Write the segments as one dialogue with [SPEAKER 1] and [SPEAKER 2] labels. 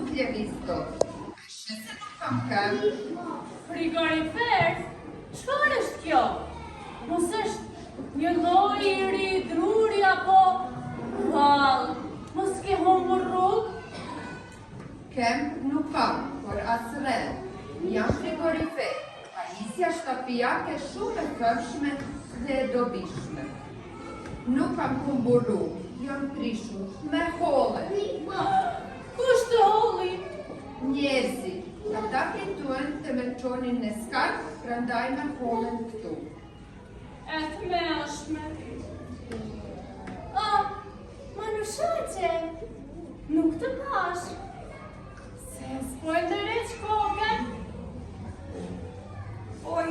[SPEAKER 1] pljevisto. Ashe se nuk kam këm.
[SPEAKER 2] Frigorifer? Çfarë është kjo? Mos është një lloj i ri druri apo vallë? Mos ke humbur rrugë?
[SPEAKER 1] Këm nuk kam, por as rreth. Jam frigorifer. Pajisja shtapijake shumë e këmshme dhe e dobishme. Nuk kam humbur rrugë, jam prishur me holle.
[SPEAKER 2] Kush të holli?
[SPEAKER 1] Njerëzit, ata fituen të me qonin në skarp, prandaj me hollen këtu.
[SPEAKER 2] E të mëshme. Manushaqe, nuk të pash. Se s'poj të req kokën.
[SPEAKER 3] Oj,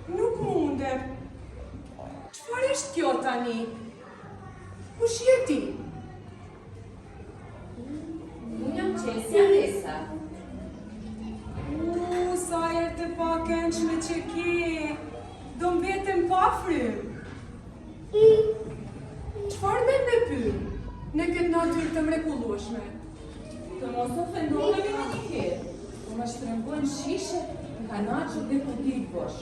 [SPEAKER 3] nuk mundem. Çfarë është kjo tani? Kush je ti?
[SPEAKER 2] Unë jam qesja Lesa.
[SPEAKER 3] Sa e të pakëndshme që ke. Do mbetem pa frym. Çfarë me pyet? Në këtë natyrë të mrekullueshme.
[SPEAKER 2] Të mos ofendohemi me një herë. Po më shtrëngojnë shishe, në kanaçët dhe kutit bosh.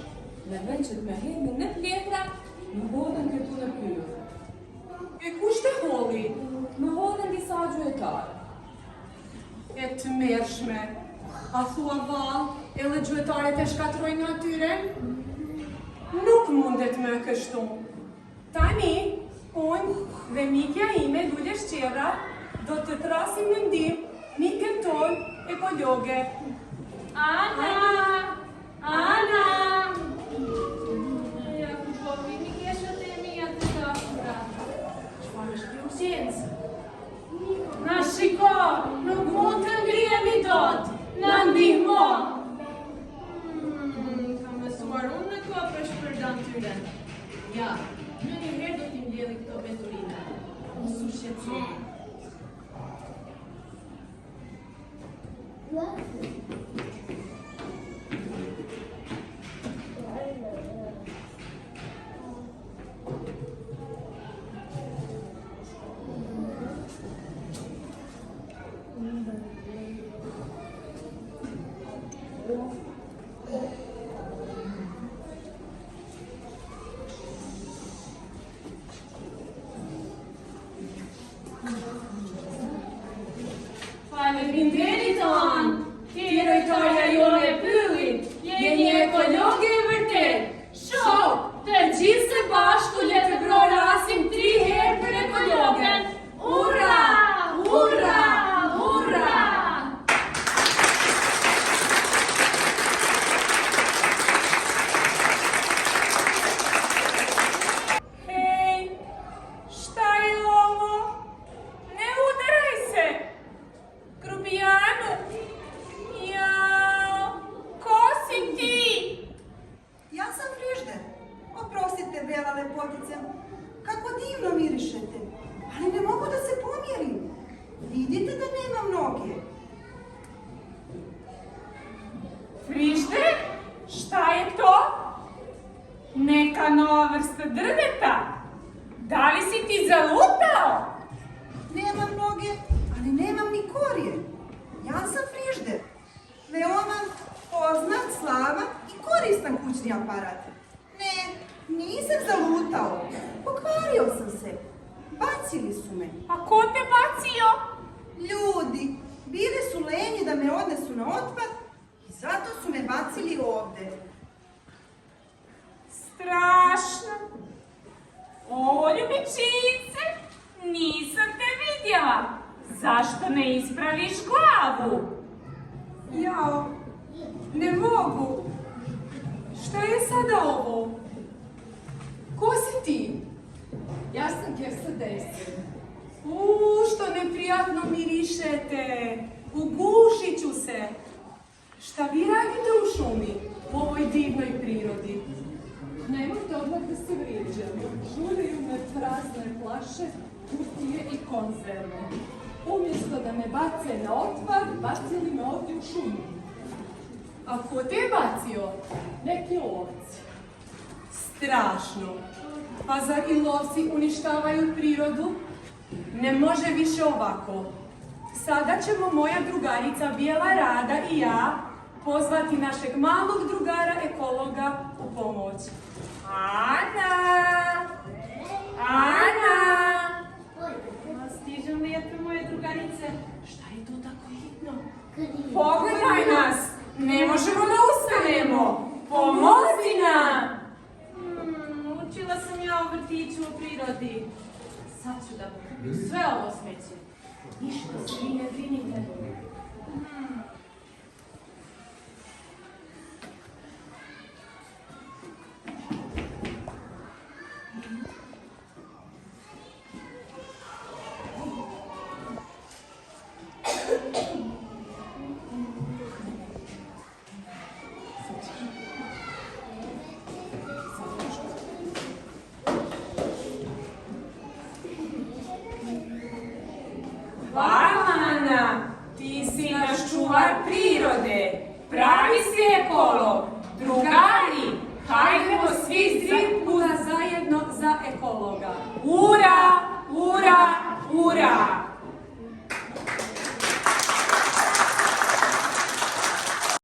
[SPEAKER 2] Në vend që të më hedhin në pletra, më hodhen këtu në pyr.
[SPEAKER 3] E kush të holli?
[SPEAKER 2] Më hodhen disa gjuetarë.
[SPEAKER 3] E të mërshme. A thua vallë, edhe gjuetaret e shkatrojnë natyren? Nuk mundet me kështu. Tani, unë dhe mikja ime Dullesh Qevra do të trasim në ndim mikën tonë ekologe.
[SPEAKER 2] Ana! Ana! Ja, ku shofi, mi keshët e mija të dashura. Çfarë është kjo urgjencë? Na shiko, nuk mund të ngrihemi dot. Na ndihmo. Kam mësuar unë në kopësh për dantyren. Ja, në një herë do t'i mbledhi këto veturina. Mësu shqetësoni. Faleminderit tonë, tirojtarja jone e pyllit, je një ekologe e vërtet. Shok, të gjithë së bashku le të brorasim 3 herë për ekologen. Ura! Ura! Ura!
[SPEAKER 3] Hej, šta je ovo? Ne udaraj se! Grubijan? Jao, ko si ti?
[SPEAKER 4] Ja sam Frižder. Oprostite, bela lepotice. Kako divno mirišete. Ali ne mogu da se pomjerim. Vidite da nemam noge.
[SPEAKER 3] Frižder? Šta je to? Neka nova vrsta drveta? Da li si ti zalutao?
[SPEAKER 4] Nemam noge, ali nemam ni korijen. Ja sam Frižder. Veoma poznat, slavan i koristan kućni aparat. Ne, nisam zalutao. Pokvario sam se. Bacili su me.
[SPEAKER 3] A ko te bacio?
[SPEAKER 4] Ljudi, bili su lenji da me odnesu na otpad i zato su me bacili ovde.
[SPEAKER 3] Strašno. O, ljubičice, nisam te vidjela. Zašto ne ispraviš glavu? Jao, ne mogu. Šta je sada ovo? Ko si ti?
[SPEAKER 2] Ja sam Kersa Dejstin.
[SPEAKER 3] Što neprijatno mirišete. Ugušit ću se. Šta vi radite u šumi, u ovoj divnoj prirodi?
[SPEAKER 2] Nemojte odmah da se vrijeđamo. Žureju me prazne flaše, kutije i konzerve. Umjesto da me bace na otpad, bacili me ovdje u šumu.
[SPEAKER 3] A ko te je bacio?
[SPEAKER 2] Neki lovci.
[SPEAKER 3] Strašno. Pa zar i lovci uništavaju prirodu? Ne može više ovako. Sada ćemo moja drugarica Bijela Rada i ja pozvati našeg malog drugara ekologa u pomoć. Ana! Ana!
[SPEAKER 2] Stižem li eto moje drugarice?
[SPEAKER 3] Šta je to tako hitno? Pogledaj nas! Ne možemo da ustanemo! Pomozi nam!
[SPEAKER 2] Učila sam ja u vrtiću u prirodi. Sad ću da pokupim sve ovo smeće. Ništa se vi ne brinite.
[SPEAKER 3] Hvala, Ana! Ti si naš čuvar prirode, pravi si ekolog. Drugari, hajdemo svi 3 puta zajedno za ekologa. Ura, ura, ura!